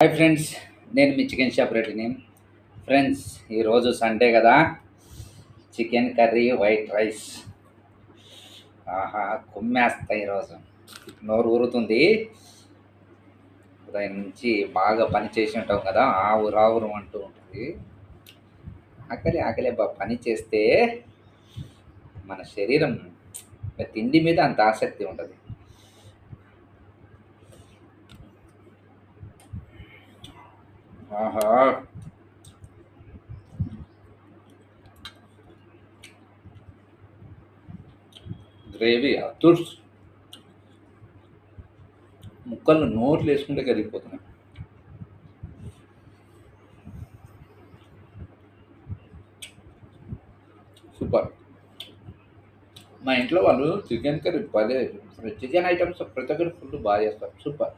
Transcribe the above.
Hi friends, నేను మీ chicken shop రెడ్డిని. Friends, ఈరోజు సండే కదా, చికెన్ కర్రీ వైట్ రైస్. ఆహా, కుమ్మేస్తా ఈరోజు. నోరు ఊరుతుంది. ఉదయం నుంచి బాగా పని చేసి ఉంటాం కదా, ఆవురు అంటూ ఉంటుంది. ఆకలి ఆకలి పని చేస్తే మన శరీరం తిండి మీద అంత ఆసక్తి ఉంటుంది. ఆహా, గ్రేవీ అతుర్స్, ముక్కలు నోట్లు వేసుకుంటే కరిగిపోతున్నాయి. సూపర్. మా ఇంట్లో వాళ్ళు చికెన్ కర్రీ భలే, చికెన్ ఐటమ్స్ ప్రతి ఒక్కరు ఫుడ్ బాగా చేస్తారు. సూపర్.